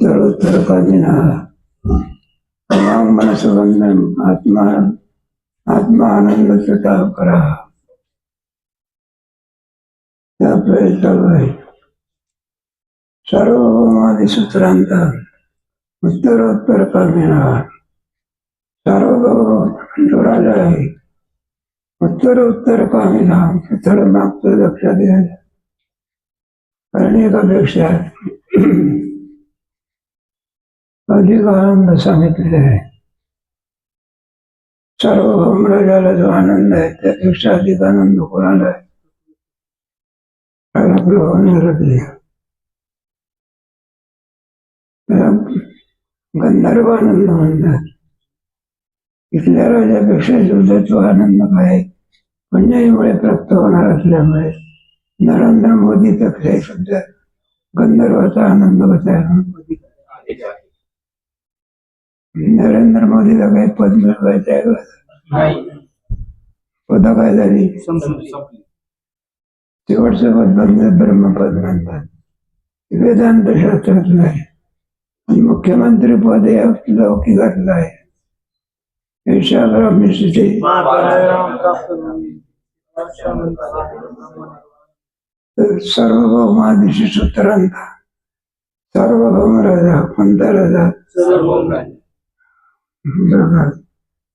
उत्तरोत्तरकामिना मनसुगंधम आत्मानंद करा. त्या प्रयत्न चालू आहे. सार्वभौमादि सूत्रांत उत्तरोत्तरकामिना. सार्वभौम जो राजा आहे उत्तरोत्तरकामिना. थोडं मागचं लक्षात घ्यायचं. कारण एकापेक्षा अधिक आनंद सांगितलेले आहे. सार्वभौम राजाला जो आनंद आहे त्यापेक्षा अधिक आनंद कोणाला आहे? गंधर्व आनंद म्हणतात. इथल्या राजापेक्षा सुद्धा तो आनंद काय पुण्याईमुळे प्राप्त होणार असल्यामुळे नरेंद्र मोदीपेक्षा सुद्धा गंधर्वाचा आनंद कसा आहे? नरेंद्र मोदीला काही पद मिळवायचं आहे का? पद काय झाली? शेवटचं पद म्हणजे ब्रह्मपद म्हणतात. वेदांत शास्त्रातलं आहे. मुख्यमंत्री पद हे लौकिकातलं आहे. सार्वभौमादिशी सूत्रांत सार्वभौम राजा कोणता राजा?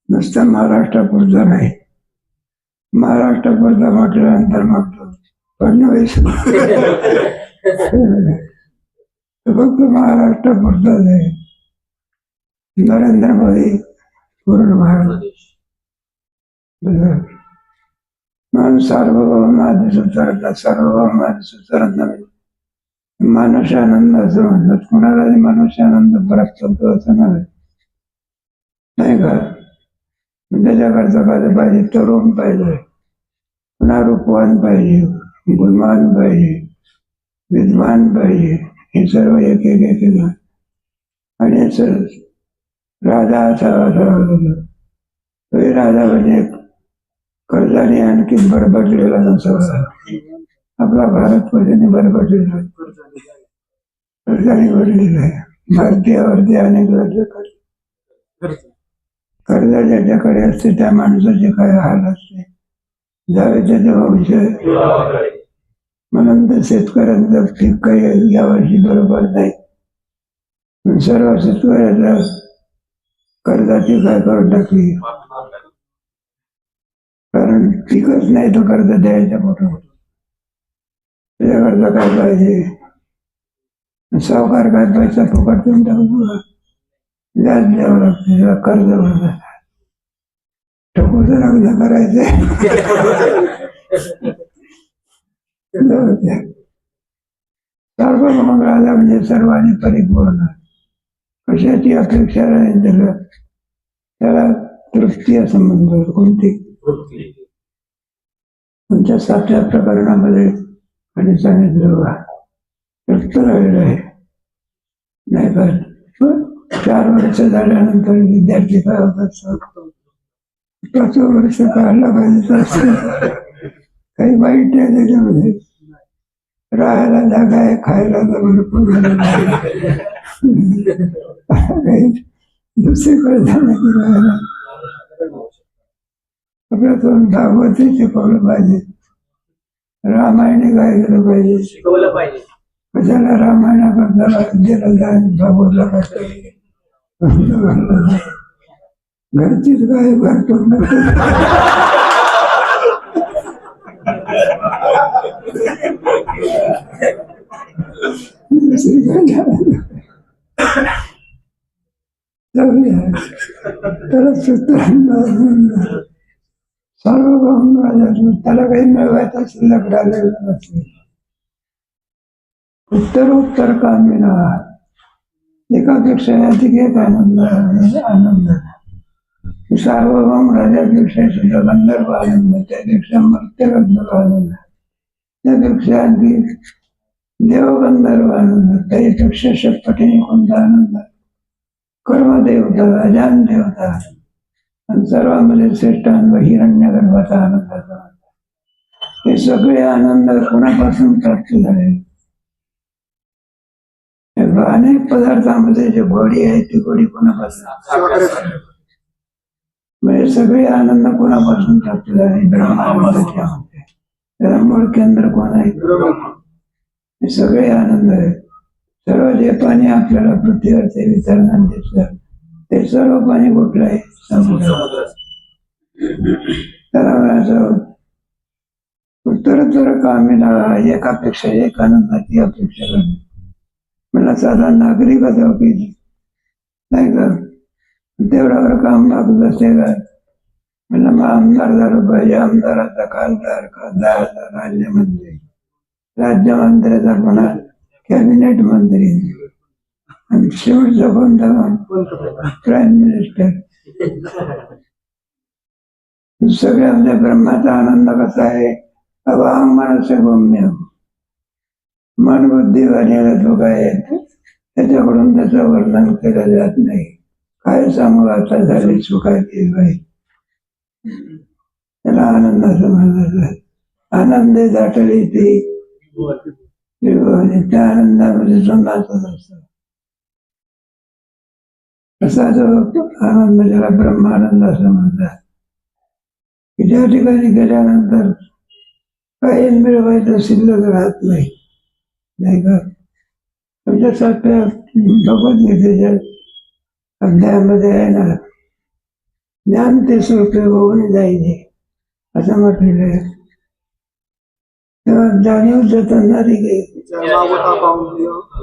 नुसतं महाराष्ट्रापुरता नाही. महाराष्ट्रापुरता म्हटल्यानंतर मग फडणवीस फक्त महाराष्ट्रापुरताच आहे. नरेंद्र मोदी पूर्ण भारत. म्हणून सार्वभौमादि सूत्रांत मानुष्यानंद असं म्हणतात. कुणालाही मनुष्यानंद प्राप्त होतो असं नव्हे, नाही का? त्याच्याकडचं काय पाहिजे? तरुण पाहिजे, पुन्हा रूपवान पाहिजे, गुणवान पाहिजे, विद्वान पाहिजे. हे सर्व एक एक एक आणि राजा असावा. तोही राजा म्हणजे कर्जाने आणखी बरबडलेला नसावा. आपला भारत पैशाने बरबडलेला आहे, कर्जाने भरलेला आहे. भारतीयावरती अनेक कर्ज ज्याच्याकडे असते त्या माणसाचे काय हाल असते जावे त्याच्या विषय. म्हणून तर शेतकऱ्यांचं पीक काही यावर्षी बरोबर नाही. सर्व शेतकऱ्याच्या कर्जाची काय करून टाकली. कारण पिकच नाही तर कर्ज द्यायचं कुठं? त्याच्याकरता काय पाहिजे? सावकार काय पैसा फुकट देऊन टाकतो? व्याज द्यावं लागतं, त्याला कर्ज भरतात. ठोकूचं लग्न करायचंय. सार्वभौम राजा म्हणजे सर्वांनी परिपूर्ण. कशाची अपेक्षा नाही त्याला तृप्ती असं म्हणतो. कोणती? तुमच्या 7व्या प्रकरणामध्ये आणि सांगितलं बघा तृप्त राहिलं आहे, नाही का? 4 वर्ष झाल्यानंतर विद्यार्थी काय होतात? 5वं वर्ष काढलं पाहिजे. काही वाईट आहे त्याच्यामध्ये. राहायला जागा आहे, खायला तर भरपूर झालेलं आहे. काही दुसरीकडे जाण्याची राहायला आपल्यातून भागवती शिकवलं पाहिजे. रामायणे काय केलं पाहिजे? शिकवलं पाहिजे. कशाला रामायणाकरता गेलं जाईल भागवतला करता? घरचीच काय भरतो. सार्वभौम राजा त्याला काही मिळवायचं शिल्लक राहिलेलं नसते. उत्तरोत्तरकामिना. एकापेक्षा अधिक एक आनंद. सार्वभौम राजापेक्षा सुद्धा गंधर्व आनंद, त्यापेक्षा मर्त्यगंधर्व आनंद, त्यापेक्षा आणखी देवगंधर्व आनंद, त्यापेक्षा शतपटीने कोणता आनंद? कर्मदेवता, अजान देवता आणि सर्वांमध्ये श्रेष्ठ आनंद हिरण्यगर्भाचा आनंदाचा. हे सगळे आनंद कोणापासून प्राप्त झाले? अनेक पदार्थामध्ये जी गोडी आहे ती गोडी कोणापासून, म्हणजे सगळे आनंद कोणापासून प्राप्त झाले, ब्रह्मानंदाच्या मध्ये. त्याला मूळ केंद्र कोण आहे, हे सगळे आनंद आहे. सर्व जे पाणी आपल्याला पृथ्वीवरचे वितरण दिसतं ते सर्व पाणी कुठलं आहे, समुद्र. त्याला म्हणायचं उत्तरोत्तर कामीना एकापेक्षा एक आनंदाची अपेक्षा करणे. मला साधा नागरिकच की नाही का, तेवढ्यावर काम लागत असते का, मला मग आमदार झालं पाहिजे, आमदाराचा खासदार, खासदाराचा राज्यमंत्री, राज्यमंत्र्याचा पुन्हा कॅबिनेट मंत्री, आणि शेवटचा कोणता प्राईम मिनिस्टर. सगळ्या ब्रह्माचा आनंद कसा आहे, अवांग मनस्य गम्य, मन बुद्धी वाणीला जो काय त्याच्याकडून त्याचं वर्णन केलं जात नाही. काय सांगू आता झाली सुखाची बाई, त्याला आनंद समजला. आनंदे दाटली ती त्या आनंदामध्ये नाचत असतो. असा जो आनंद ज्याला ब्रह्मानंद समजला, की ज्या ठिकाणी गेल्यानंतर काही मिळवायचं शिल्लक राहत नाही, नाही का. तुमच्यासारख्या भगवद्गीतेच्या अध्यायामध्ये आहे ना, ज्ञान ते सोपे होऊन जायचे असं म्हटलेलं आहे. तेव्हा जाणीव जतन झाली की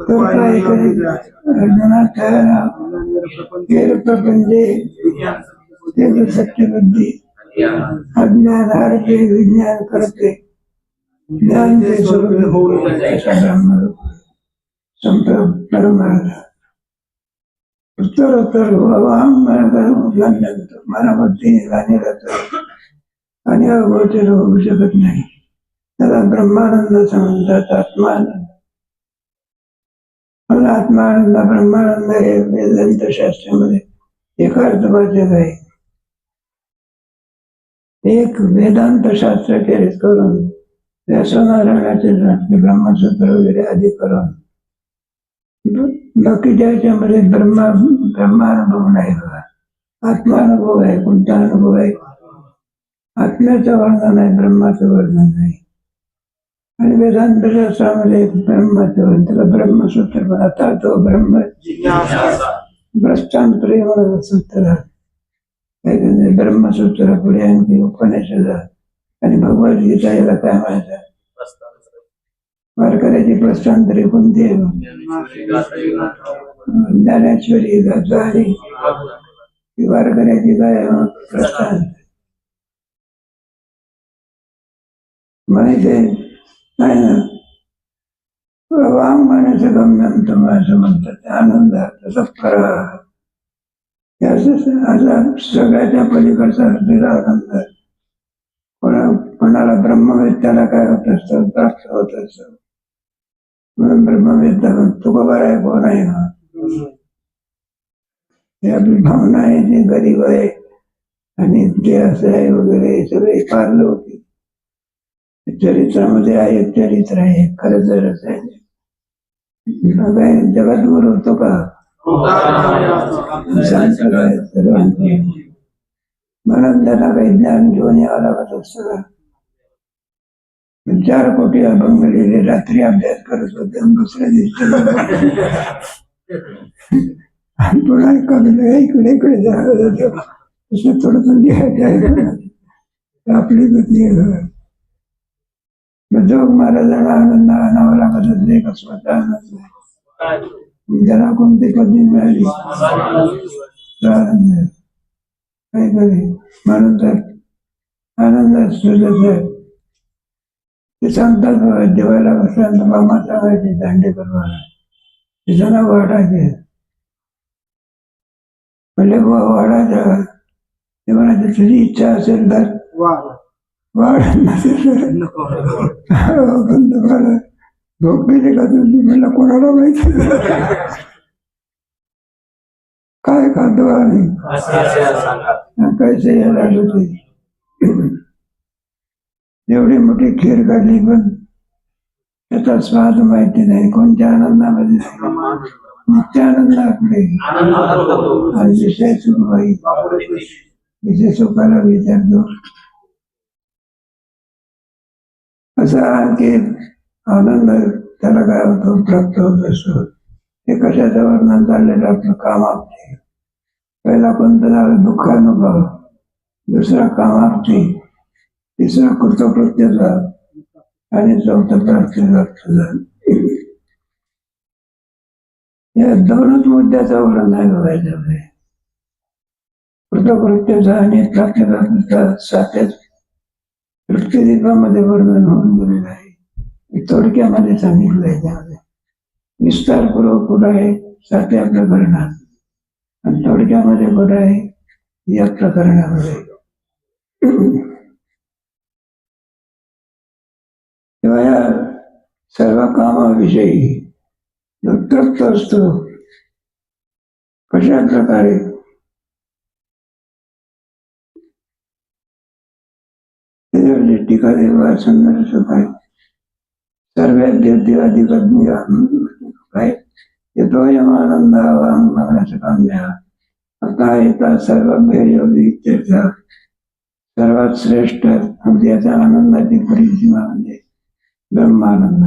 तर काय करेल अर्जुना, प्रपंचे ते सत्यबुद्धी अज्ञान हरते विज्ञान करते, ज्ञान ते स्वरूपे होऊन परमार्थ. उत्तरोत्तर मनाबुद्धीने जाणे जातं आणि अगोचर होऊ शकत नाही. त्याला ब्रह्मानंद समजतात, आत्मानंद. आत्मानंद ब्रह्मानंद हे वेदांत शास्त्रामध्ये एकार्थवाचक आहे. एक वेदांत शास्त्र केले करून व्यासनारायणाचे ब्रह्मसूत्र वगैरे आधी करून बाकीच्या ह्याच्यामध्ये ब्रह्मानुभव नाही बघा, आत्मानुभव आहे. कोणता अनुभव आहे, आत्म्याचं वर्णन आहे, ब्रह्माचं वर्णन आहे. आणि वेदांत शास्त्रामध्ये ब्रह्माचं वर्णन, त्याला ब्रह्मसूत्र म्हणतात. तो ब्रह्म भ्रष्टांतरे म्हणून सूत्र, ब्रह्मसूत्र पुढे आणखी उपनिषद आणि भगवद्गीता, याला काय म्हणायचं, वारकऱ्याची प्रस्थांतरे कोणती आहे, ज्ञानेश्वरी गाथा आणि वारकऱ्याची काय प्रस्थान माहिती आहे ना. वांग मानाचं गम्यम तुम्हाला असं म्हणतात, आनंद तसं फरक सगळ्याच्या पलीकडचा आनंद. कोणाला ब्रह्मवेत्याला काय होत असतं, प्राप्त होत असतं. म्हणून ब्रह्मवेत्ता तुका बरं आहे, कोण आहे ना, हे आपली भावना आहे, जे गरीब आहे आणि ते असं आहे वगैरे सगळे पारलं होते. चरित्रामध्ये आहे, चरित्र आहे, खरं जर असं आहे. जगात वर होतो का, सर्वांचे. म्हणून त्यांना काही ज्ञान घेऊन यावं लागत असतं. 4 कोटी अभंग लिहिले, रात्री अभ्यास करत होते, दुसऱ्या दिवशी पुन्हा कमी इकडे जायचं, थोडं लिहायचं, आपली गती आहे. जोग महाराजांना आनंद आणावा लागत असे, स्वतः आनंद ज्याला कोणती पदवी मिळाली आनंद काय करे. म्हणून तर आनंद असतो. ते सांगतात जेवायला बसल्यानंतर मामा सांगायचे दांडेकरवाला, तिचा वाढायचे म्हणजे वाढायचा. ते म्हणायचे तुझी इच्छा असेल तर वाढ नसेल तुम्हाला झोप गेले का तुम्ही, मला कोणाला माहिती काय खातो आणि कैसे यायला होते. एवढी मोठी खीर काढली पण त्याचा स्वाद माहिती नाही, कोणत्या आनंदामध्ये नित्यानंदाकडे आणि विषय सुखबाई विषय सुखाला विचारतो. असा आणखी आनंद त्याला काय होतो, प्राप्त होत असतो. हे कशाचं वर्णन चाललेलं आपलं कामाप्ती. पहिला कोणतं झालं दुःखानुभव, दुसरा कामाप्ती, तिसरा कृतकृत्यता आणि चौथं प्राप्ती. या दोनच मुद्द्याचं वर्णन आहे बघायचं. कृतकृत्यता आणि प्राप्तीचा साथच वृत्तीदीपामध्ये वर्णन होऊन गेलेलं आहे. थोडक्यामध्ये सांगितलंय. त्यामध्ये विस्तारपूर्वक कुठं आहे साथे आपल्या करणार, आणि थोडक्यामध्ये कुठं आहे या प्रकरणामध्ये. तेव्हा या सर्व कामाविषयी जो तृप्त असतो, कशा प्रकारे टीका देवा संदर्भ काय सर्व काय येतो यमानंद मागण्याचं काम द्या. आता येतात सर्व सर्वात श्रेष्ठ याचा आनंदाची परिसीमा म्हणजे ब्रह्मानंद.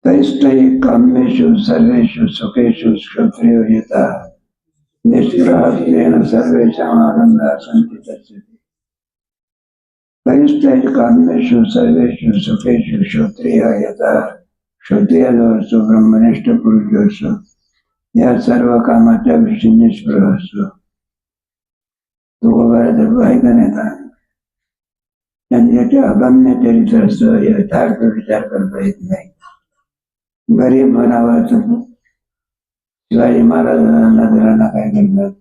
तैस्तै काम्येषु सर्वेषु सुखेषु श्रोत्रियो येतात निष्प्रहासेन सर्वेषाम् आनंदः सन्ति. तैस्तै काम्येषु सर्वेषु सुखेषु श्रोत्रियो येतात. श्रोत्रिय जो असतो ब्रह्मनिष्ठ पुरुष जो असतो, या सर्व कामाच्या विषयी निष्प्रह असतो. तो वगैरे ऐकून येतात त्यांच्याचे अगम्य चरित्र असतं, यथार्थ विचार करता येत नाही. गरीब म्हणावं शिवाजी महाराजांना नजरांना काय करतात,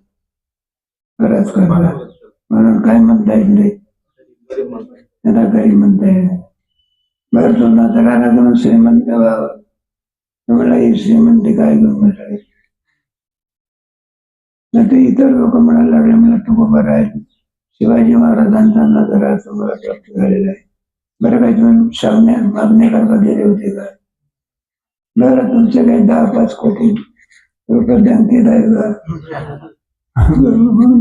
खरंच करतात म्हणून काय म्हणता येत नाही, त्यांना काही म्हणता येत. बरं तो नजराला घेऊन श्रीमंत व्हावं, तुम्हाला ही श्रीमंती काय घेऊन बसायची. नाही तर इतर लोक म्हणायला लागले मला तू बरं आहे, शिवाजी महाराजांचा नजरा तुम्हाला प्राप्त झालेला आहे. बरं काय तुम्ही मागण्याकरता गेले होते का. बरं तुमचे काही 10-5 कोटी रुपये बँकेत आहे का.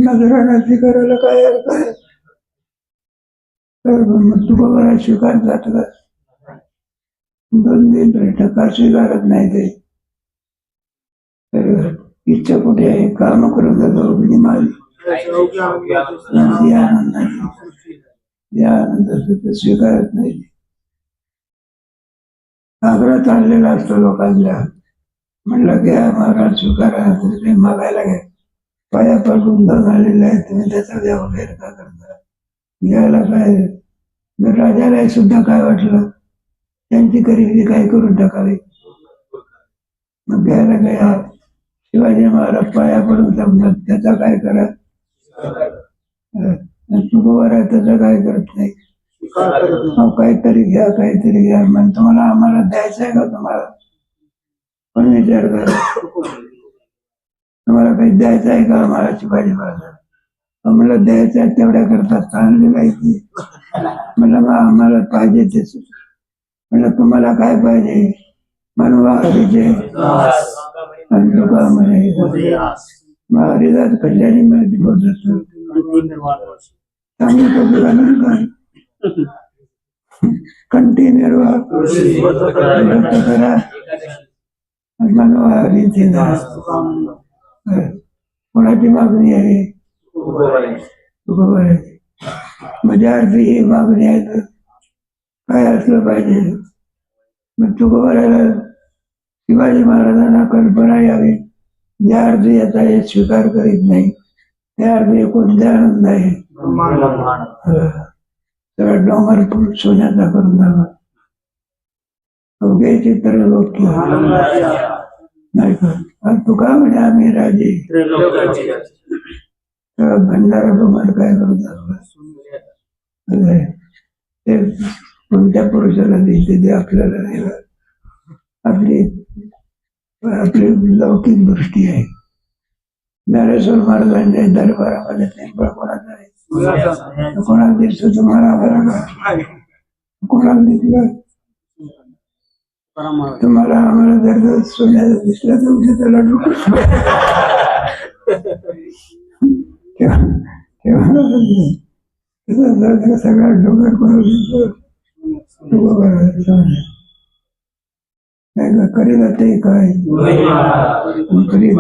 नजराची करायला काय अर्थ आहे. मग तू बरं स्वीकार जात का. 2 दिन का स्वीकारत नाही ते. इच्छा कुठे आहे, काम करून जातो माझी आनंद स्वीकारत नाही. आग्रह चाललेला असतो लोकांच्या. म्हणलं घ्या महाराज स्वीकारा, काही मागायला घ्या, पाया पडून झालेले आहे तुम्ही त्याचा द्या वगैरे का करता. घ्यायला काय. राजाला सुद्धा काय वाटलं त्यांची गरिबी काय करून टाकावी. मग घ्यायला काय. शिवाजी महाराज पाया पडून समजत त्याचा काय करा. तुकोबार आहे त्याचा काय करत नाही. काहीतरी घ्या काहीतरी घ्या. मग तुम्हाला आम्हाला द्यायचं आहे का. तुम्हाला पण विचार करा, तुम्हाला काही द्यायचं आहे का आम्हाला. शिवाजी महाराज आम्हाला द्यायचं आहे तेवढ्या करता चांगली माहिती. म्हणलं मग आम्हाला पाहिजे तेच. म्हणलं तुम्हाला काय पाहिजे. मनवा हरीचे आणि तुका म्हणे हरिदास कल्याणी माहिती बोलत असतो. सांगितलं काय कंटिन्यू करा. मनवा हरीचे कोणाची मागणी आहे. माझ्या अर्थी ही मागणी आहे तर काय असलं पाहिजे. मग तुकोबाराला शिवाजी महाराजांना कल्पना यावी. ज्या अर्थी याचा हे स्वीकार करीत नाही त्या अर्थी कोणत्या आनंद आहे. सगळा डोंगर सोन्याचा करून द्यावा. अवघे चित्र लोक नाही का. तू का म्हणे आम्ही राजे भंडारा तुम्हाला काय करून दाखवा. ते कोणत्या पुरुषाला दिसते ते आपल्याला नाही. आपली लौकिक दृष्टी आहे. ज्ञानेश्वर महाराजांच्या दरबारामध्ये टेंबळ कोणाचा आहे. कोणाला दिसतो तुम्हाला. कोणाला दिसलं तुम्हाला आम्हाला जर सोन्याचं दिसलं तर उद्या त्याला सगळा डोंगर करील ते काय करीत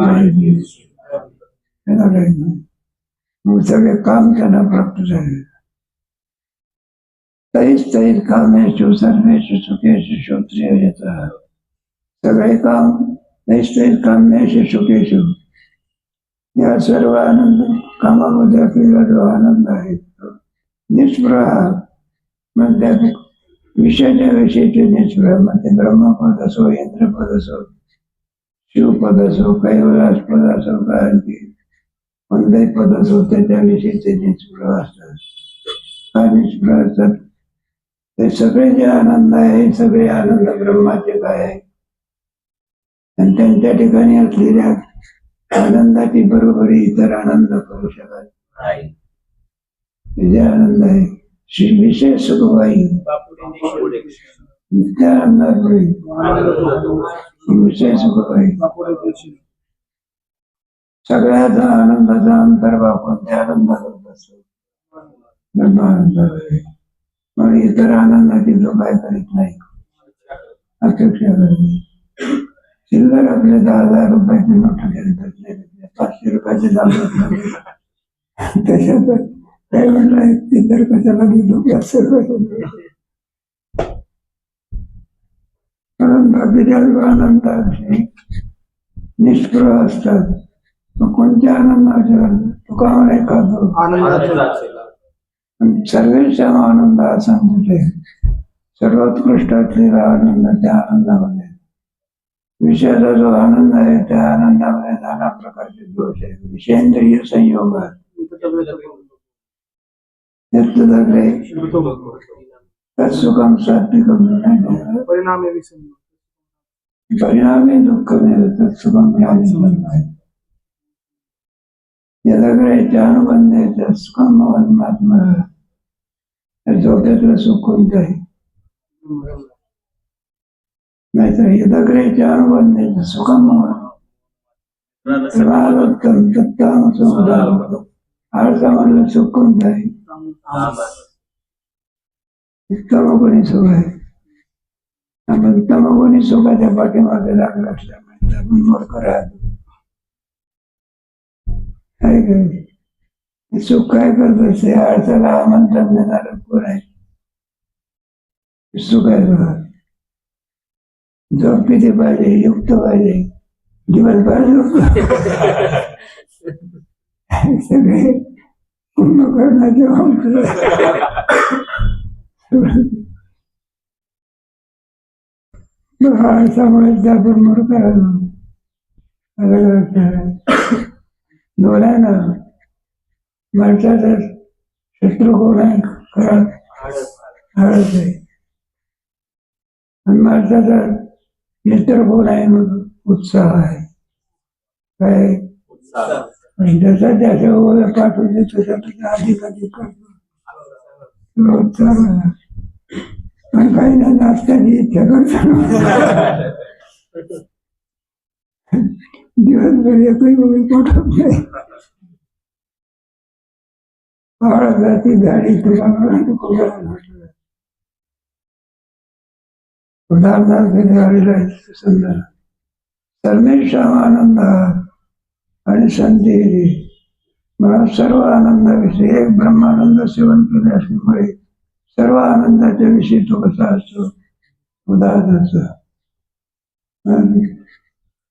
मग सगळे काम त्यांना प्राप्त झाले. तैस तैस कामेषु सर्वेषु सुखेषु श्रोत्रिय येतात. सगळे काम तैस तैस कामेषु सुखेषु, या सर्व आनंद कामामध्ये आपल्याला जो आनंद आहे निष्प्रह, मग त्या विषयाच्या विषयीचे निष्प्रह, मग ते ब्रह्मपद असो, इंद्रपद असो, शिवपद असो, कैलास पद असो, आणखी कोणतेही पद असो, त्याच्याविषयीचे निष्प्रह असतात. हा निष्प्रह असतात ते सगळे जे आनंद आहे, सगळे आनंद ब्रह्माचे काय आहे. आणि त्यांच्या ठिकाणी असलेल्या आनंदाची बरोबरी इतर आनंद करू शकत जे आनंद आहे विषय सुखवाई नित्य आनंदापुढे विषय सुखवाई सगळ्याचा आनंदाचा अंतर्भाव कोणत्या आनंदात असतो ब्रह्मानंद आहे. म्हणून इतर आनंदाची जो काय करीत नाही, अपेक्षा करते. चिल्लर आपले 10,000 रुपयाचे नोट घेतले, 500 रुपयाचे दाम त्याच्यात काय म्हणलं इतर कशाला दिलो 500 रुपयाचे. म्हणून बाकीच्या आनंदाविषयी निष्प्रह असतात. मग कोणत्या आनंदाचे तुका म्हणे खातो सर्वेचा आनंद असा म्हणजे सर्वोत्कृष्ट असलेला आनंद. त्या आनंदामध्ये विषयाचा जो आनंद आहे त्या आनंदामध्ये नाना प्रकारचे दोष आहे. विषेंद्रिय संयोग सुखम सात्विकम परिणामी दुःखमेव तत्सुखम यदाग्रहाच्या अनुबंधाच्या सुखम वन्मात्मा. झोपेतलं सुख कोणतं आहे? नाहीतर यदाग्रहाच्या अनुबंधाचं सुखम आळसा म्हणलं सुख कोणतं आहे? तमगुणी सुख आहे. आपण तमगुणी सुखाच्या पाठीमागे लागला असल्यामुळे आपण मूर्ख राहतो. सुख काय करत असते? आळसाला आमंत्रण देणारं कोण आहे? सुख आहे. झोप किती पाहिजे? युक्त पाहिजे. दिवसभर झोप सगळे कुंभकर्णाचे आळसामुळे आपण मूर्ख राहतो. डोळ्यानं माणसाचा शत्रू कोण आहे? खरं आळस आहे. आणि माणसाचा मित्र कोण आहे? मग उत्साह आहे. काय जसा त्याच्या ओळख पाठवून देतो तसा अधिक अधिक करतो. उत्साह पण काही ना नाश्त्याची इच्छा करतो. दिवसभर एकही मोबाईल पाठवत नाही. जाती गाडी तुला उदाहरणार्थ समजा सर्वेषां आनंद आणि संधी मला सर्व आनंदाविषयी एक ब्रह्मानंद सेवन केले असल्यामुळे सर्व आनंदाच्या विषयी तो कसा असतो? उदास असतो.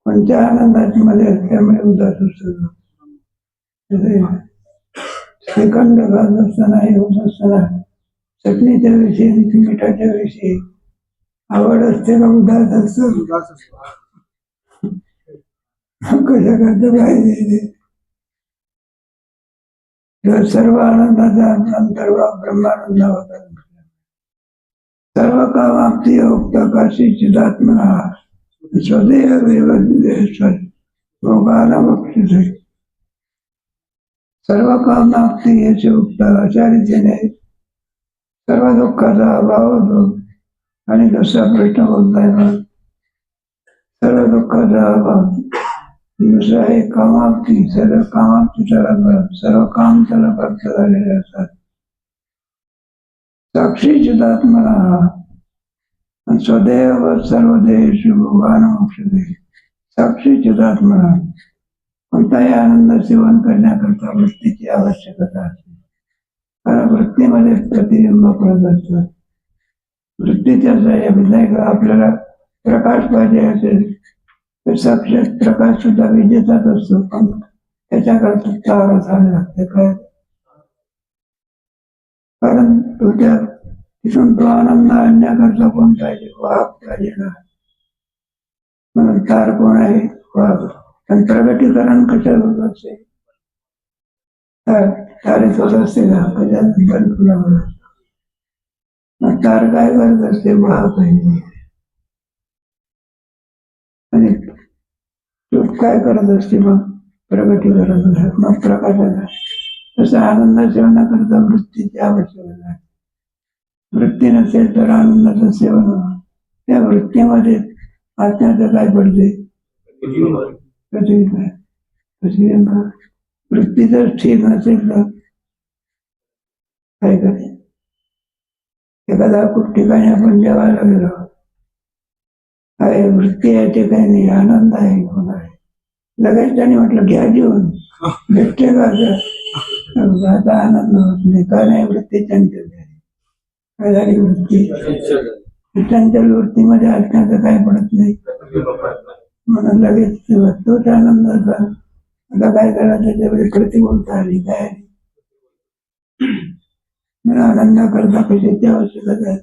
कोणत्या आनंदाची मध्ये असल्यामुळे उदास असतो. श्रीखंड खात असताना होत असताना चटणीच्या विषयी मिठाच्या विषयी आवड असते का उदास असतो? कशा करता पाहिजे? जर सर्व आनंदाचा अंतर्भाव ब्रह्मानंद होता. सर्व कामाप्ती उक्त काशी चिदात्मना स्वदेह भोगाला सर्व कामाप्ती याचे उक्त अशा रीतीने सर्व दुःखाचा अभाव होतो. आणि दुसरा प्रश्न बोलताय सर्व दुःखाचा अभाव. दुसरं आहे कामाप्ती. सर्व कामाप्ती त्याला मिळत. सर्व काम त्याला प्राप्त झालेले असतात. साक्षी चिदात्मना स्वदेव सर्वदेश भगवान मोक्षदे. साक्षी चिदात्मना. कोणताही आनंद सेवन करण्याकरता वृत्तीची आवश्यकता असते. कारण वृत्तीमध्ये प्रतिबिंब पडत असतात. वृत्तीच्या विधायक आपल्याला प्रकाश पाहिजे असेल तर साक्षात प्रकाश सुद्धा विजेचाच असतो, पण त्याच्याकरता तार असावे लागते. काय कारण तो त्या तिथून तो आनंद आणण्याकरता कोण पाहिजे? वाहक पाहिजे ना. म्हणून तार कोण आहे? वाहक. पण प्रगतीकरण कशात होत असते? तारेत होत असते ना, कशात? तार काय करत असते? वाहक आहे. आणि तो काय करत असते? मग प्रगती करत असत, मग प्रकाशाचा. तसं आनंद सेवनाकरता वृत्तीची आवश्यकता आहे. वृत्ती नसेल तर आनंदाचं सेवन होणार. त्या वृत्तीमध्ये आत्म्याचं काय पडते? वृत्ती जर ठीक नसेल तर काय करेल? एखादा खूप ठिकाणी आपण जेवायला गेलो, आहे वृत्ती आहे ते काही नाही, आनंद आहे, होणार आहे. लगेच त्याने म्हटलं घ्या जेवण, भेटते का? आता आनंद होत नाही. का नाही? वृत्ती चंचल झाली. काय झाली? वृत्ती चंचल. वृत्तीमध्ये आत्म्याचं काय पडत नाही, म्हणून लगेच तोच आनंदाचा. आता काय करा? त्याच्यामध्ये प्रतिकूलता आली. काय मला आनंद करता कशाची आवश्यकता आहे?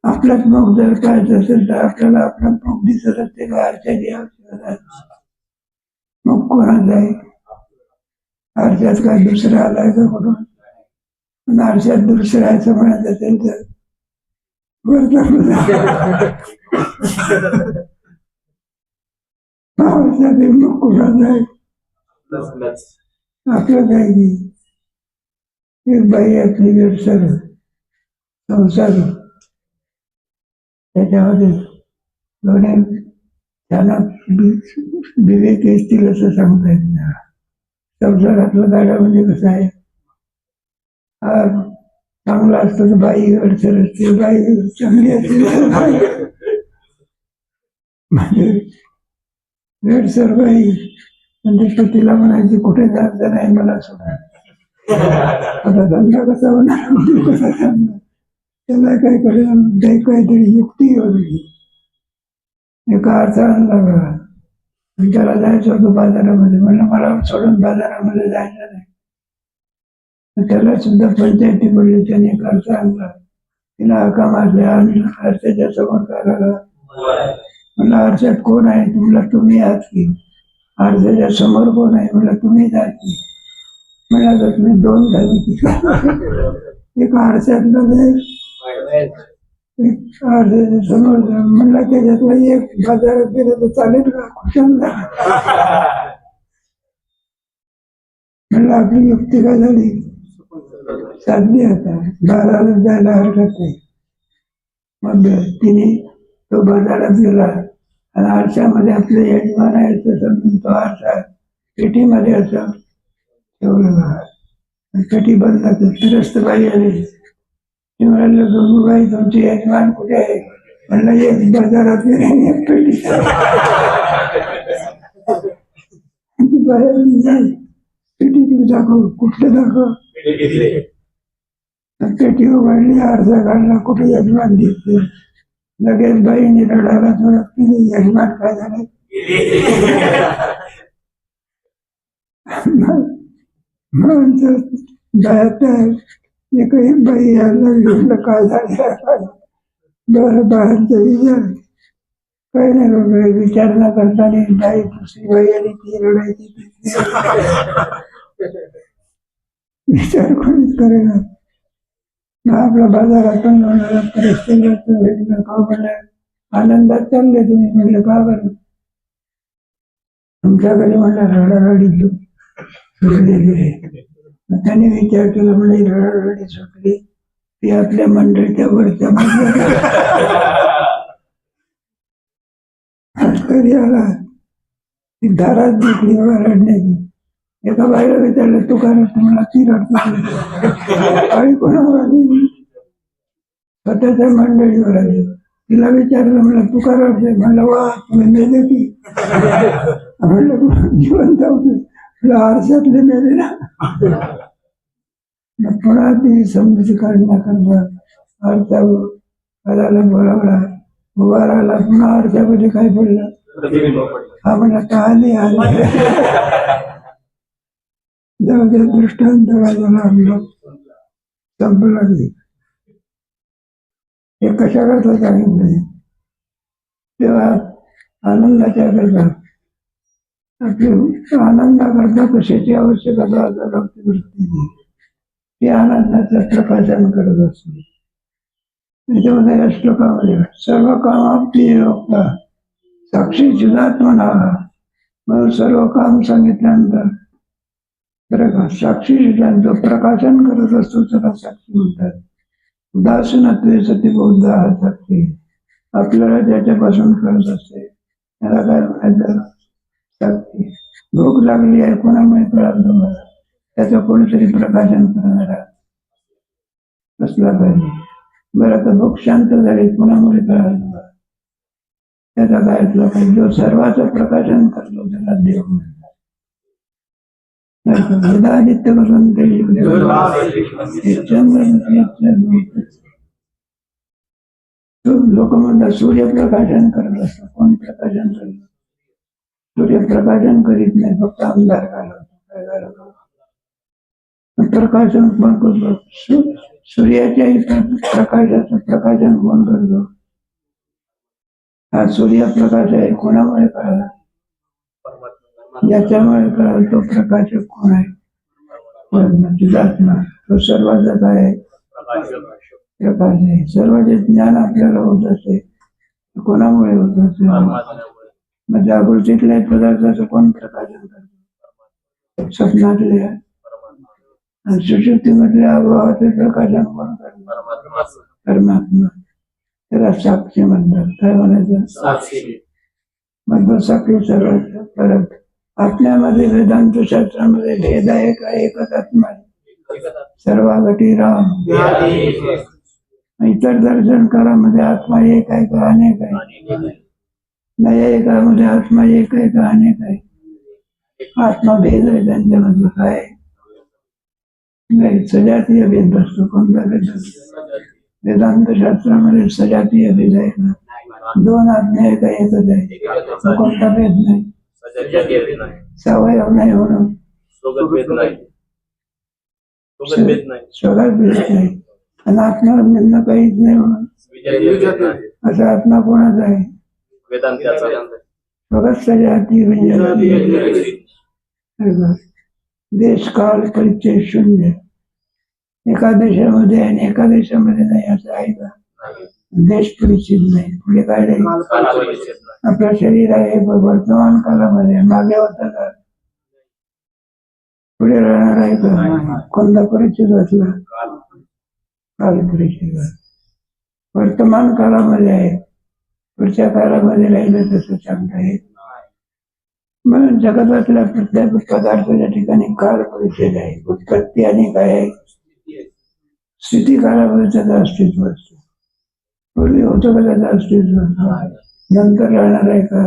आपलाच मुख जर पाहायचं असेल तर आपल्याला आपला मुख दिसत असते का? आरशाची आवश्यकता आहे. मग कोणाचा आहे? आरशात काय दुसरा आलाय का कुठून? पण आरशात दुसऱ्याचं म्हणत असेल तर मग कुणाचा आहे? आपलं काय की एक बाई आपली व्यवसाय संसार, त्याच्यामध्ये दोन्ही त्यांना विवेक येतील असं सांगता येत नाही. संसारातलं गाड्या म्हणजे कसं आहे? हा चांगला असतो तर बाई अडचण असते, बाई चांगली असते म्हणजे वेडसर बाई म्हणजे पतीला म्हणायची कुठे जायचं नाही मला सोडा. आता धंदा कसा होणार? कसा सांगणार? त्याला काय करेल? काहीतरी युक्ती होती. एका अडचण बघा, त्याला जायचं होतं बाजारामध्ये. म्हणलं मला सोडून बाजारामध्ये जायचं नाही. त्याला सुद्धा पंचायती पडली. त्याने एक अर्थ आणला, तिला हका मारल्या आणि आरशाच्या समोर करायला म्हणलं आरशात कोण आहे? तुम्हाला तुम्ही आहात की? आरशाच्या समोर कोण आहे? म्हणलं तुम्हीच आहात की. म्हणलं तुम्ही दोन झाली की? एक आरशातलं आरशाच्या समोर म्हणलं त्याच्यातलं एक बाजारात गेलं तर चालेल का? कुशाला म्हणलं आपली युक्ती काय झाली? साधली. आता बाजारात जायला हरकत नाही. मग तिने तो बाजारात गेला आणि आरशामध्ये आपले यजमान आहे समजून तो आरसा पेटीमध्ये असं ठेवलेला. पेटी बंद त्रस्त बाई आली. ती म्हणाले गंगूबाई तुमचे यजमान कुठे आहे? म्हणलं एक बाजारात गेले, एक पेटी. बाहेर पेटी तू दाखव. कुठलं दाखव? पेटी उघडली, आरसा काढला, कुठे यजमान दिसते. लगेच बाईने रडायला सुरुवात केली. यजमान काय झाले? एकही बाई यायला काय झालं? बरं बाहेरचं विचार काही नाही बाबा. विचार न करताना बाई दुसरी बाई आली, ती रडायची. विचार कोणीच करेना. आपल्या बाजारातून परिस्थिती का म्हणलं आनंदात चालले तुम्ही? म्हणलं का बरं? तुमच्याकडे म्हणलं रडारडी सुटलेली आहे. त्याने विचार केला, म्हणजे रडारडी सुटली ती आपल्या मंडळीच्या वरच्या घरी आला ती दारात दिसली बघा रडण्याची. एका बाईला विचारलं तू काय रडतो? मला ती रडतो. आई कोणावर आली? स्वतःच्या मंडळीवर आली. तिला विचारलं म्हणलं तू काय रडते? म्हणलं वा तुम्ही मेले की. म्हणलं जिवंत होते. म्हणलं आरशातले मेले ना. मग पुन्हा ती समजून काढण्याकरता आरशावर पदाला बोलावला. उभा राहिला. पुन्हा आरशामध्ये काय पडलं? हा म्हणला का आली आली. जाऊ दे दृष्टांत काय झाला आपलं संपलं की. हे कशा करता सांगितलं तेव्हा आनंदाच्या करता आपली आनंदाकरता कशाची आवश्यकता लागते वृत्तीची ती आनंदाचं प्रकाशन करत असते. त्याच्यामध्ये या श्लोकामध्ये सर्व काम आपली योगता साक्षी चिदात्मना म्हणून सर्व काम सांगितल्यानंतर बरं का साक्षी चिदांचं प्रकाशन करत असतो त्याला साक्षी म्हणतात. उदासीनत्वे सती बौद्ध हा साक्षी आपल्याला ज्याच्यापासून करत असते त्याला काय म्हणायचं? साक्षी. भूक लागली आहे कोणामुळे कळालं तुम्हाला? त्याचं कोणीतरी प्रकाशन करणारा असला पाहिजे. बरं आता भूक शांत झाली कोणामुळे कळालं तुम्हाला? त्याचा काय असला पाहिजे? जो सर्वांचं प्रकाशन करतो त्याला देव म्हणतात. आदित्य करून लोक म्हणतात सूर्यप्रकाशन करत असतात. कोण प्रकाशन करत? सूर्यप्रकाशन करीत नाही, फक्त अंधार घालवतो. काय घालवतो? प्रकाशन कोण करतो? सूर्याच्याही प्रकाशाचं प्रकाशन कोण करतो? हा सूर्यप्रकाश आहे. कोणामुळे कळाला? ज्याच्यामुळे कळाला तो प्रकाशक कोण आहे? चिदात्मा. तो सर्वाचा काय आहे? प्रकाश आहे. सर्व जे ज्ञान आपल्याला होत असते कोणामुळे होत असते? मग जागृतीतल्या पदार्थाचं कोण प्रकाशन करतो? स्वप्नातले आणि सुषुप्तीमधल्या अभावाचे प्रकाशन कोण करतो? परमात्मा. त्याला साक्षी म्हणतात. काय म्हणायचं? मग तो साक्षी सर्व परत आपल्यामध्ये वेदांत शास्त्रामध्ये भेद आहे का? एकच आत्मा आहे. सर्वागती राम. इतर दर्शनकारामध्ये आत्मा एक आहे का अनेक आहे? नाही एकामध्ये आत्मा एक आहे का अनेक आहे? आत्मा भेद आहे त्यांच्यामध्ये. काय नाही सजातीय भेद असतो. कोणता भेद असतो? वेदांत शास्त्रामध्ये सजातीय भेद आहे का? दोन आत्मा आहे का एकच आहे? कोणता भेद नाही. सवय नाही म्हणून स्वगत भेद नाही. आणि आत्मा काहीच नाही म्हणून असा आत्मा कोणाचा आहे? स्वगत सजाती देश काल परिचय शून्य. एका देशामध्ये आणि एका देशामध्ये नाही असं आहे का? देश परिचित नाही. पुढे काय नाही. आपलं शरीर आहे वर्तमान कालामध्ये मागे होता का? पुढे राहणार आहे का? कोणता परिचित असला? काल परिचित. वर्तमान कालामध्ये आहे. पुढच्या काळामध्ये राहिलं तसं सांगता येत. म्हणून जगतातल्या प्रत्येक पदार्थाच्या ठिकाणी काळ परिचय आहे. उत्पत्ती आणि काय आहे? स्थिती काळामध्ये त्याचं अस्तित्व असतं. पूर्वी होतं का त्याचं अस्तित्व? नंतर राहणार आहे का?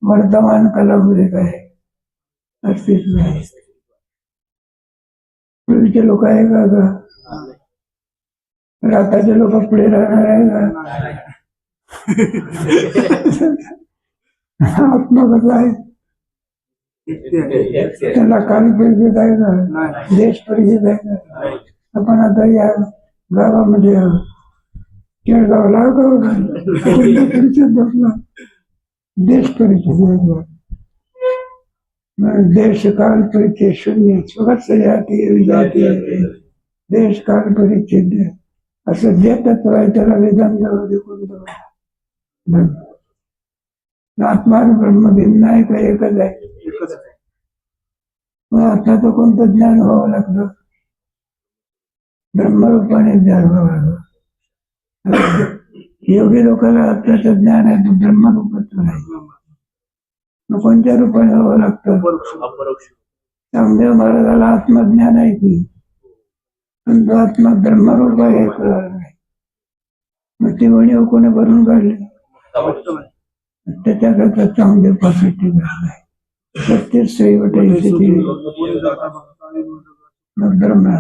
वर्तमान कालामध्ये काय अस्तित्व आहे? पूर्वीचे लोक आहे का? आताचे लोक पुढे राहणार आहे का? आत्मा कसा आहे? त्याला काल परिचित आहे का? देश परिचित आहे का? आपण आता या गावामध्ये केळगावला परिचित बसला. देश परिचित आहे. देश काल परिचय शून्य. स्वगत सजाती विजाती देश काल परिचित असं जे तत्व आहे त्याला वेदांतामध्ये कोणतं? आत्मा ब्रह्म भिन्न आहे का एकच आहे? मग आता तर कोणतं ज्ञान व्हावं लागतं? ब्रह्मरूपाने ज्ञान व्हावं लागतं. योगी लोकांना आत्ताचं ज्ञान आहे तो ब्रह्मरूपाचं नाही. मग कोणत्या रूपाने हवं लागतं? रामदेव महाराजाला आत्मज्ञान आहे की, पण तो आत्मा ब्रह्मरूप आहे कळलं नाही. मग ती वणी कोणी भरून काढली? त्याच्याकरता चांगले पॉझिटिव्ह झालाय. सत्य श्रीवट ब्रह्मा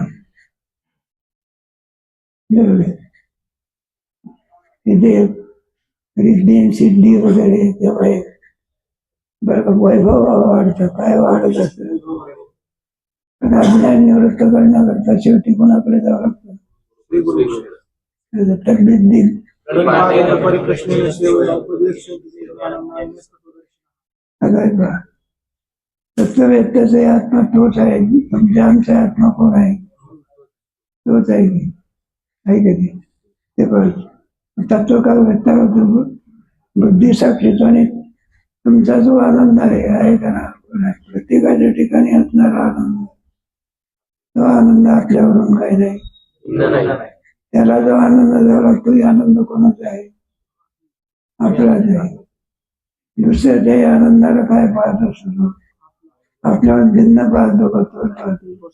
तिथे रिद्धी सिद्धी वगैरे तेव्हा बरं का वैभव वाढतं. काय वाढत असतं? पण अज्ञान निवृत्त करण्याकरता शेवटी कोणाकडे जावं लागतं? तब्येत देईल तत्ववेत्याचा आत्मा तोच आहे. तुमच्या आमचा आत्मा कोण आहे? तोच आहे की ते कळत. तत्व का व्यक्त होतो? बुद्धी साक्षीत्वाने तुमचा जो आनंद आहे का ना, प्रत्येकाच्या ठिकाणी असणारा आनंद, तो आनंद आपल्यावरून काही नाही. त्याला जो आनंद झाला तो आनंद कोणाचा आहे? आपलाच आहे. दुसऱ्याच्याही आनंदाला काय पाहत असतो? आपल्याला भिन्न पाहतो का तो पाहतो?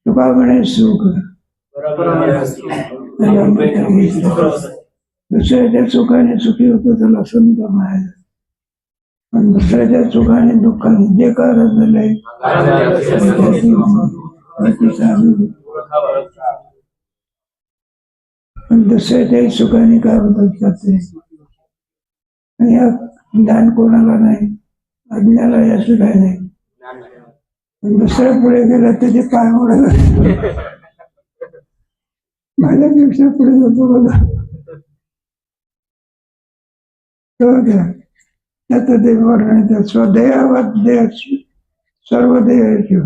तुका म्हणे सुख दुसऱ्याच्या सुखाने सुखी होतो त्याला संत म्हणायचं. पण दुसऱ्याच्या सुखाने दुःखाने जे कारण झालंय पण दुसऱ्याच्याही सुखाने काय होतात जाते. आणि हा ज्ञान कोणाला नाही, अज्ञाला याचं काय नाही. दुसऱ्या पुढे गेला त्याचे पाय मोडायला माझ्यापेक्षा पुढे जातो बघा. त्याचं ते वर्णन स्वदेहावत देह सर्व देह.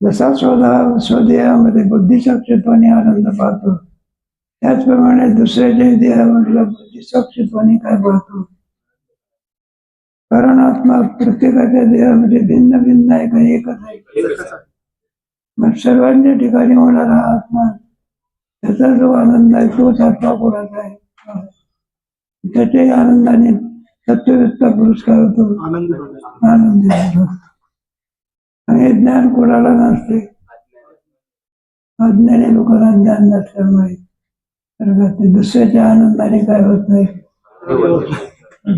जसा स्वदेहामध्ये बुद्धिसाक्षीत्वाने आनंद पाहतो, त्याचप्रमाणे दुसऱ्याच्या देहामधला बुद्धिसाक्षीत्वाने काय पाहतो? कारण आत्मा प्रत्येकाच्या देहामध्ये भिन्न भिन्न आहे का एकच आहे? मग सर्वांच्या ठिकाणी होणारा आत्मा, त्याचा जो आनंद आहे तोच आत्मा कोणाचा आहे? त्याच्याही आनंदाने तत्ववेत्ता पुरुष काय होतो? आनंदी होतो. आणि ज्ञान कोणाला नसते. अज्ञानी लोकांना ज्ञान नसल्यामुळे ते दुसऱ्याच्या आनंदाने काय होत नाही.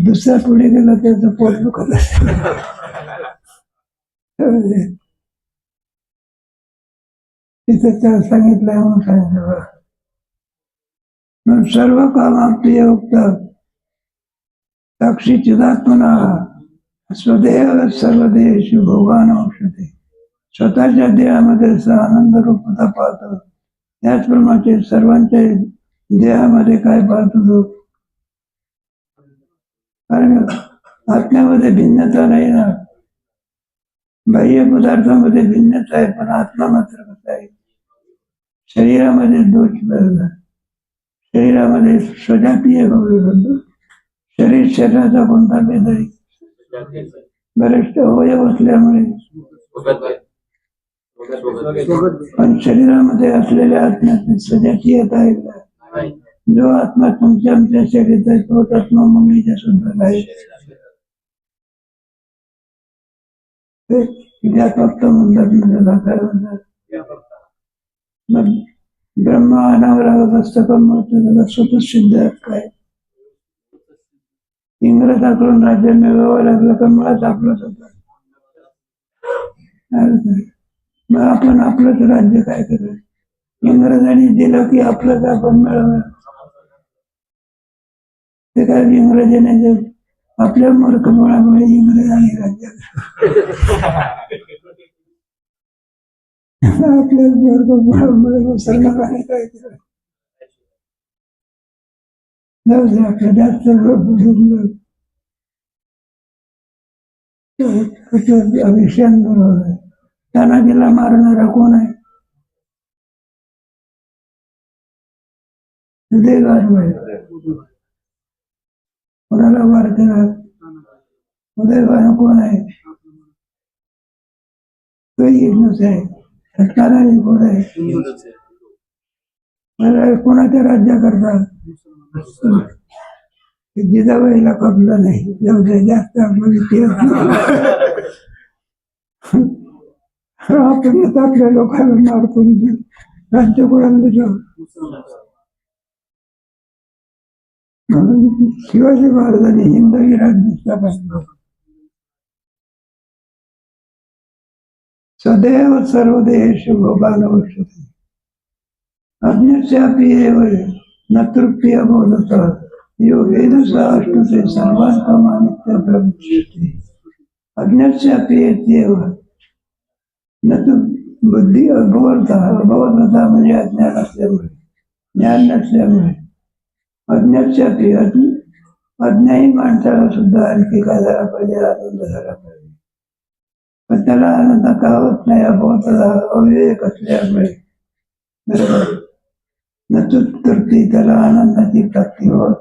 दुसऱ्या पुढे गेला त्याचं पोट दुखत असत. तिथं सांगितलंय म्हणून सांगितलं. सर्व कामाप्रिय उक्ता साक्षी चिदात्मना स्वदेह सर्वदेहेषु भोगान औषधे. स्वतःच्या देहामध्ये आनंद रूपता पाहतो, त्याचप्रमाणे सर्वांच्या देहामध्ये काय पाहतो तो? कारण आत्म्यामध्ये भिन्नता नाही ना. बाह्य पदार्थामध्ये भिन्नता आहे, पण आत्मा मात्र कसा आहे? शरीरामध्ये दोष बदलला. शरीरामध्ये स्वजातीय होतो. शरीराचा कोणता भेद आहे? बरेचसे अवयव असल्यामुळे. पण शरीरामध्ये असलेल्या आत्म्यात स्वजातीयता आहे का? जो आत्मा तुमच्या आमच्या शरीरात आहे तोच आत्मा मम्मीच्या सुद्धा आहे. फक्त म्हणतात ना, काय म्हणतात? मग ब्रह्म अनावरावत असतं का? मग त्याला स्वतः सिद्ध काय? इंग्रजाकडून राज्य मिळवावं लागलं का मुळात आपलंच होतं. मग आपण आपलंच राज्य काय करायचं? इंग्रजांनी दिलं की आपलंच आपण मिळवलं. ते काय इंग्रजांनी आपल्या मूर्खपणामुळे इंग्रजांनी राज्य आपल्या मूर्खपणामुळे मुसलमानांनी काय केलं? आपल्या जास्त विषयांबरोबर आहे. तानाजीला मारणारा कोण आहे? उदयभान. कोणाला वार केला? उदयभान कोण आहे? तो हिंदूच आहे. तानाजी कोण आहे? कोणाच्या राज्य करतात? जिजाबाईला कपला नाही, जाऊ दे, जास्त आपला इतिहास आपण आता आपल्या लोकांना मारतो, राज्यकुळाला जाऊ. म्हणून शिवाजी महाराजांनी हिंदवी राज्य स्थापन. सदैव सर्वदेश भोगान वर्षते अज्ञस्यापि एव न तृप्य बोधत यो वेदसाष्टुते सर्वान् कामानित्य प्रमुच्यते. अज्ञस्यापि एव न तु बुद्धी अबोधता म्हणजे अज्ञान असल्यामुळे, ज्ञान नसल्यामुळे. अज्ञाच्यापि अज्ञानी माणसाला सुद्धा आणखी काय झाला पाहिजे, आनंद झाला पाहिजे. पण त्याला आनंद का होत नाही, अबोधता अविवेक असल्यामुळे. बरोबर न तृप्ती, त्याला आनंदाची प्राप्ती होत.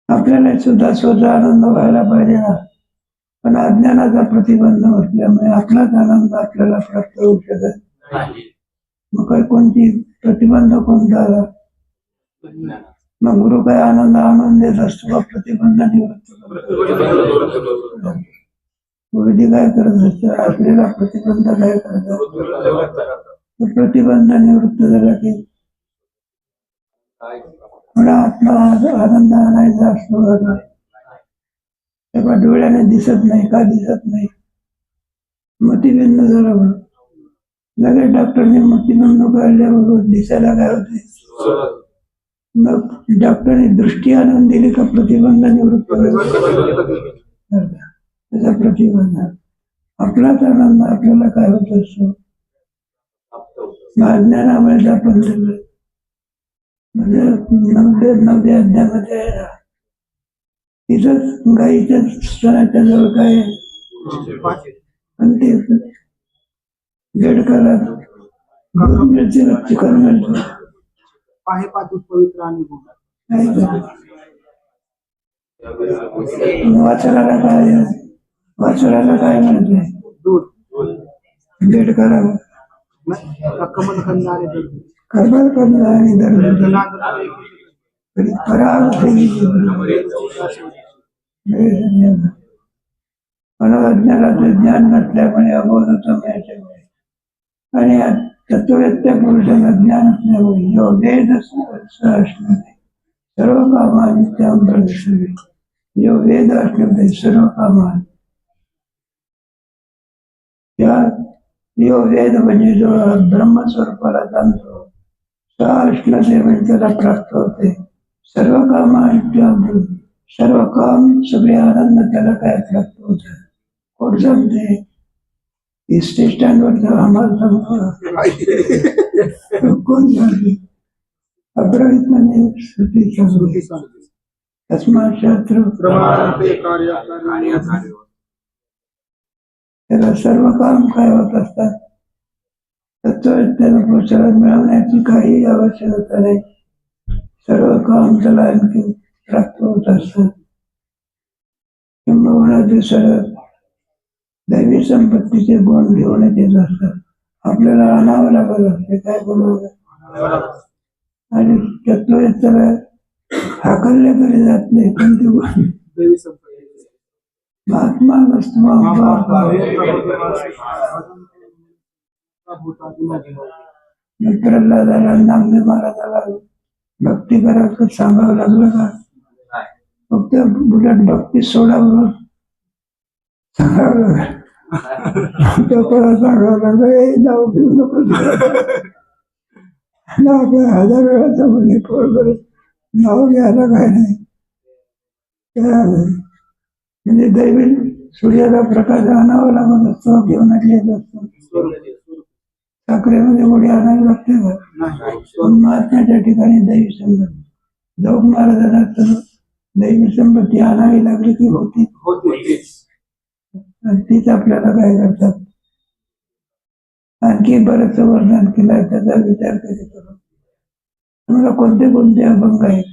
आपल्याला सुद्धा स्वतः आनंद व्हायला पाहिजे ना, पण अज्ञानाचा प्रतिबंध असल्यामुळे आपलाच आनंद आपल्याला प्राप्त होऊ शकत नाही. मग काय कोणती प्रतिबंध कोणता आला, मग गुरु काय आनंद आणून देत असतो, प्रतिबंध निवृत्त करतो. गुरुजी काय करत असतात, आपल्याला प्रतिबंध काय करतात, प्रतिबंध निवृत्त झाला की मला आत्मा आनंद आणायचा असतो. तेव्हा डोळ्याने दिसत नाही, का दिसत नाही, मोतीबिंद झाला म्हणून लगेच डॉक्टरने मोतीबिंद काढल्याबरोबर दिसायला काय होते. मग डॉक्टरने दृष्टी आणून दिली का प्रतिबंध निवृत्त त्याचा प्रतिबंध. आपलाच आनंद आपल्याला काय होत असतो, अज्ञानामुळे आपण दिलं. म्हणजे 9व्या अध्यायामध्ये तिथंच गाईच्या स्तनाच्या जवळ काय ते बेडकाला दूध मिळते, चिकन मिळतं. वाचराला काय म्हणते, बेडकाला कमल कंद आणि दर्द अज्ञानाचे ज्ञान नसल्यामुळे, अबोधता मिळाल्यामुळे आणि तत्ववेत्या पुरुषाला ज्ञान असल्यामुळे जो वेद असल्याने सर्व कामांनी त्यामध्ये जो वेद असल्यामुळे सर्व कामान त्या यो वेद म्हणजे जो ब्रह्मस्वरूपाला जाणतो, म्हणजे त्याला प्राप्त होते. सर्व काम सर्व काम सगळे आनंद त्याला काय प्राप्त होत. कोण सांगते एसटी स्टँडवर आम्हाला कोण सांगते, अब्रहित म्हणजे तस्मात् शास्त्र त्याला सर्व काम काय होत असतात. तत्वज्ञान पुरुषाला मिळवण्याची काही आवश्यकता नाही, सर्व काम त्याला आणखी प्राप्त होत असतात. किंबहुना सर्व दैवी संपत्तीचे गुण घेऊन येत असतात. आपल्याला आणावं लागत असते, काय बोलावं, आणि तत्वज्ञाला हाकलले तरी जात नाही. पण ते गुण महात्मा वस्तू प्रल्हादाला नामदेव महाराजाला भक्ती करायचं सांगावं लागलं का, फक्त उलट भक्ती सोडावं सांगावं लागलं. सांगावं लागलं नाव घेऊ नको, आपण 1000 वेळाचा म्हणजे बरोबर नाव घ्यायला काय नाही. म्हणजे दैवी सूर्याला प्रकाश आणावा लागत असतो, घेऊन येत असतो. साखरेमध्ये उडी आणावी लागते का, पण महात्म्याच्या ठिकाणी दैवी संपत्ती जोग महाराजांना तर दैवी संपत्ती आणावी लागली की होती, तीच आपल्याला काय करतात. आणखी बरंच वर्णन केलं, त्याचा विचार करीत मला कोणते कोणते अभंग आहेत.